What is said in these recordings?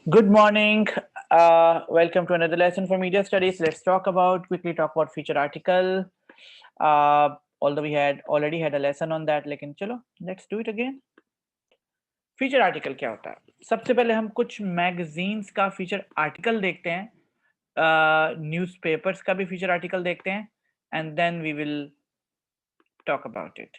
Good morning. Welcome to another lesson for media studies. Let's quickly talk about feature article. Although we had already had a lesson on that, लेकिन चलो let's do it again. Feature article क्या होता है? सबसे पहले हम कुछ magazines का फीचर आर्टिकल देखते हैं, न्यूज़पेपर्स का भी फीचर आर्टिकल देखते हैं, and then we will talk about it.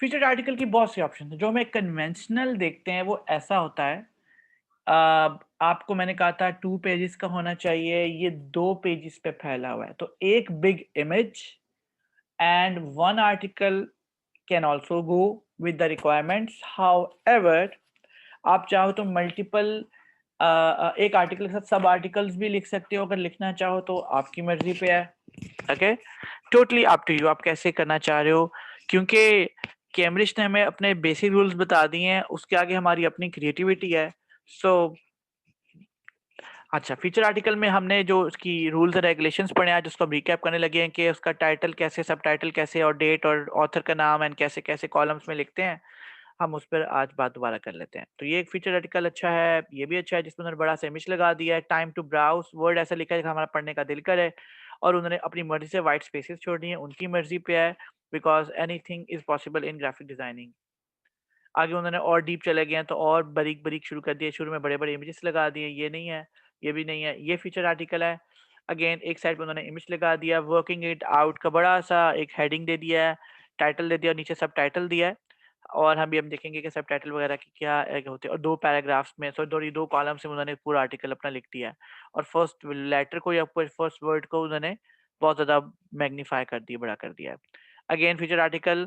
Feature article की बहुत सी ऑप्शन है. जो हमें कन्वेंशनल देखते हैं वो ऐसा होता है. आपको मैंने कहा था 2 पेजेस का होना चाहिए, ये 2 पेजेस पे फैला हुआ है. तो एक big image and one article can also go with the requirements. However आप चाहो तो मल्टीपल एक आर्टिकल के साथ सब आर्टिकल्स भी लिख सकते हो. अगर लिखना चाहो तो आपकी मर्जी पे है. Okay, totally up to you, आप कैसे करना चाह रहे हो. क्योंकि कैम्ब्रिज ने हमें अपने बेसिक रूल्स बता दिए हैं, उसके आगे हमारी अपनी क्रिएटिविटी है. सो अच्छा, फीचर आर्टिकल में हमने जो उसकी रूल्स एंड रेगुलेशंस पढ़े हैं, जिसको हम रिकैप करने लगे हैं कि उसका टाइटल कैसे, सब टाइटल कैसे, और डेट और ऑथर का नाम एंड कैसे कैसे कॉलम्स में लिखते हैं. हम उस पर आज बात दोबारा कर लेते हैं. तो ये एक फीचर आर्टिकल अच्छा है, ये भी अच्छा है, जिसमें उन्होंने बड़ा सा इमेज लगा दिया है. टाइम टू ब्राउज वर्ड ऐसा लिखा है कि हमारा पढ़ने का दिल करे, और उन्होंने अपनी मर्जी से वाइट स्पेसेस छोड़ दिए हैं, उनकी मर्जी पे है. Because anything is possible in graphic designing. आगे उन्होंने और डीप चले गए हैं तो और बारीक बारीक शुरू कर दिए. शुरू में बड़े बड़े इमेजेस लगा दिए, ये नहीं है, ये भी नहीं है. ये फीचर आर्टिकल है. अगेन एक साइड पे उन्होंने इमेज लगा दिया, वर्किंग इट आउट का बड़ा सा एक हेडिंग दे दिया है, टाइटल दे दिया और नीचे सब टाइटल दिया है. और हम देखेंगे कि सब टाइटल वगैरह की क्या होते हैं. और 2 पैराग्राफ्स में, सॉरी 2 कॉलम्स में उन्होंने पूरा आर्टिकल अपना लिख दिया है. और फर्स्ट लेटर को या फर्स्ट वर्ड को उन्होंने बहुत ज़्यादा मैग्नीफाई कर दिया, बड़ा कर दिया है. अगेन फीचर आर्टिकल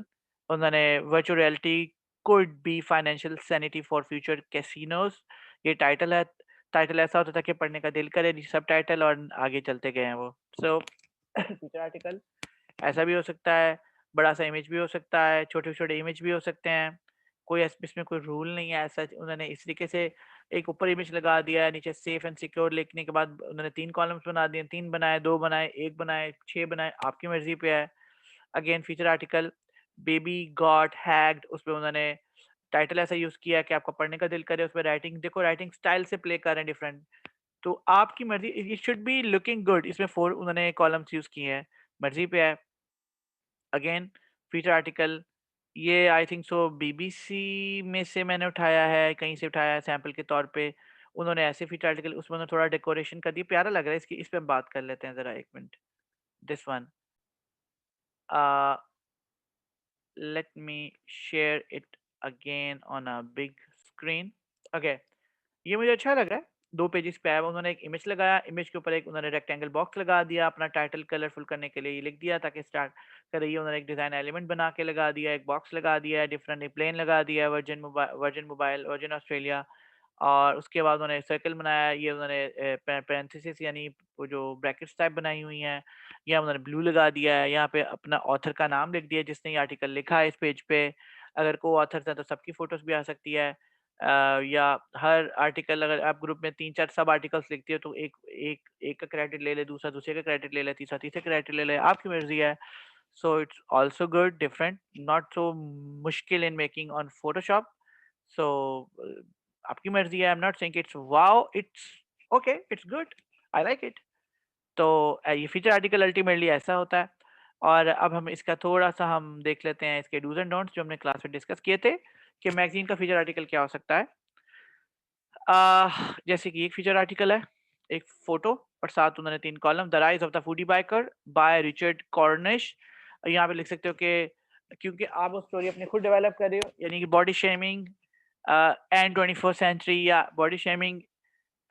उन्होंने virtual reality could be financial sanity for future casinos. ये टाइटल है. टाइटल ऐसा होता था कि पढ़ने का दिल करे, सब टाइटल और आगे चलते गए हैं वो. सो फीचर आर्टिकल ऐसा भी हो सकता है, बड़ा सा इमेज भी हो सकता है, छोटे छोटे इमेज भी हो सकते हैं. इसमें कोई रूल नहीं है ऐसा. उन्होंने इस तरीके से एक ऊपर इमेज लगा दिया है, नीचे सेफ एंड सिक्योर लिखने के बाद उन्होंने 3 कॉलम्स बना दिए, 3 बनाए, 2 बनाए, 1 बनाए, 6 बनाए, आपकी मर्जी पे है. Again feature article baby got hacked, उसमें उन्होंने टाइटल ऐसा यूज किया है कि आपका पढ़ने का दिल करे. उसमें राइटिंग देखो, राइटिंग स्टाइल से प्ले कर रहे हैं डिफरेंट. तो आपकी मर्जी, it should be looking good. इसमें 4 उन्होंने कॉलम्स यूज किए हैं, मर्जी पे है. अगेन फीचर आर्टिकल ये आई थिंक सो बीबीसी में से मैंने उठाया है, कहीं से उठाया है सैंपल के तौर पे. उन्होंने ऐसे फीचर आर्टिकल, उसमें उन्होंने थोड़ा डेकोरेशन कर दिया, प्यारा लग रहा है. इसकी इस पे बात कर लेते हैं जरा, 1 minute. This one, let me share it again on a big screen. Okay, ये मुझे अच्छा लग रहा है. 2 पेजेस पे आया हुआ. उन्होंने एक इमेज लगाया, इमेज के ऊपर एक उन्होंने रेक्टेंगल बॉक्स लगा दिया, अपना टाइटल कलरफुल करने के लिए ये लिख दिया ताकि स्टार्ट करे. ये उन्होंने एक डिजाइन एलिमेंट बना के लगा दिया, एक बॉक्स लगा दिया, डिफरेंट प्लेन लगा दिया, वर्जिन मोबाइल, वर्जिन ऑस्ट्रेलिया. और उसके बाद उन्होंने सर्कल बनाया, ये उन्होंने पैरेंथेसिस यानी वो जो ब्रैकेट्स टाइप बनाई हुई हैं. यहाँ उन्होंने ब्लू लगा दिया है, यहाँ पे अपना ऑथर का नाम लिख दिया जिसने ये आर्टिकल लिखा है इस पेज पे. अगर को ऑथर है तो सबकी फोटोज भी आ सकती है. या हर आर्टिकल, अगर आप ग्रुप में 3-4 सब आर्टिकल्स लिखते हो तो एक एक एक का क्रेडिट ले ले, दूसरा दूसरे का क्रेडिट ले ले, तीसरा तीसरे क्रेडिट ले ले, आपकी मर्जी है. So it's also good, different, not so मुश्किल इन मेकिंग ऑन फोटोशॉप. सो आपकी मर्जी है. आई am not saying it's wow, it's okay, it's good, I like it. तो ये फीचर आर्टिकल अल्टीमेटली ऐसा होता है. और अब हम इसका थोड़ा-सा हम देख लेते हैं इसके डूज़ एंड डोंट्स जो हमने क्लास में डिस्कस किए थे कि मैगज़ीन का फीचर आर्टिकल क्या हो सकता है. जैसे कि एक फीचर आर्टिकल है, एक फ़ोटो और साथ उन्होंने 3 column, the rise of the foodie biker by Richard Cornish. यहाँ पे लिख सकते हो कि क्योंकि आप वो स्टोरी अपनी खुद डेवलप कर रहे हो, यानी कि body shaming and 21st century, या body shaming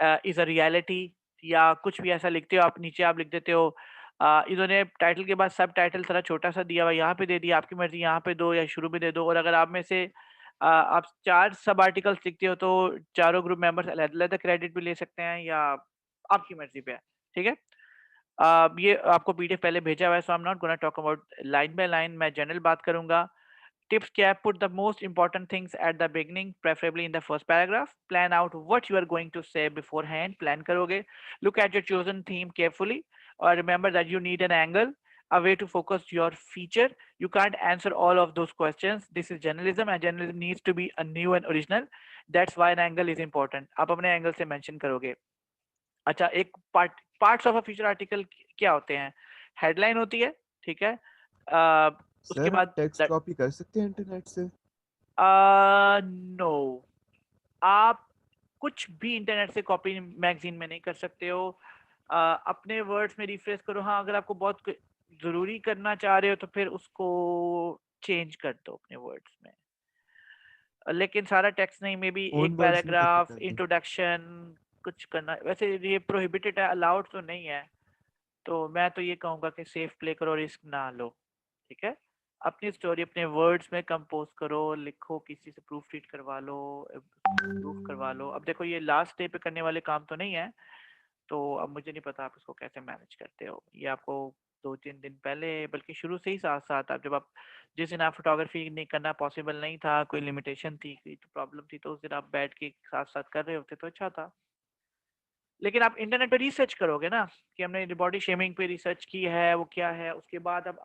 is a reality, या कुछ भी ऐसा लिखते हो आप. नीचे आप लिख देते हो. इन्होंने टाइटल के बाद सब टाइटल थोड़ा छोटा-सा दिया हुआ है, यहाँ पे दे दिया, आपकी मर्ज़ी यहाँ पे दो या शुरू में दे दो. और अगर आप में से आप 4 सब आर्टिकल्स लिखते हो तो चारों ग्रुप मेंबर्स अलग-अलग क्रेडिट भी ले सकते हैं, या आपकी मर्ज़ी पे है. ठीक है? ये आपको पीडीएफ पहले भेजा हुआ है, so I am not gonna talk about line by line, मैं जनरल बात करूँगा. Tips क्या है? Put the most important things at the beginning, preferably in the first paragraph. Plan out what you are going to say beforehand. Plan करोगे. Look at your chosen theme carefully. Or remember that you need an angle. a way to focus your feature. You can't answer all of those questions. This is journalism, and journalism needs to be a new and original. That's why an angle is important. आप अपने angle से mention करोगे. अच्छा, एक parts of a feature article क्या होते हैं? Headline होती है, ठीक है. उसके सर, हम बाद टेक्स्ट कॉपी कर सकते हैं इंटरनेट से? नो, आप कुछ भी इंटरनेट से कॉपी मैगजीन में नहीं कर सकते हो. अपने वर्ड्स में रिफ्रेश करो. हाँ, अगर आपको बहुत जरूरी करना चाह रहे हो तो फिर उसको चेंज कर दो अपने वर्ड्स में. लेकिन सारा टेक्स्ट नहीं, मे बी ओन एक वर्ड्स में कैसे पैराग्राफ, कर दूं? इंट्रोडक्शन कुछ करना. वैसे ये प्रोहिबिटेड है, अलाउड तो नहीं है. तो मैं तो ये कहूंगा कि सेफ प्ले करो, रिस्क ना लो. ठीक है. अपनी स्टोरी अपने वर्ड्स में कंपोज करो, लिखो, किसी से प्रूफ रीड करवा लो, प्रूफ करवा लो. अब देखो, ये लास्ट डे पे करने वाले काम तो नहीं है, तो अब मुझे नहीं पता आप इसको कैसे मैनेज करते हो. ये आपको 2-3 दिन पहले, बल्कि शुरू से ही साथ साथ, आप जब आप जिस दिन आप फोटोग्राफी नहीं करना पॉसिबल नहीं था, कोई लिमिटेशन थी, कोई तो प्रॉब्लम थी, तो उस दिन आप बैठ के साथ साथ कर रहे होते तो अच्छा था. लेकिन आप इंटरनेट पे रिसर्च करोगे ना कि हमने बॉडी शेमिंग पे रिसर्च की है, वो क्या है, उसके बाद अब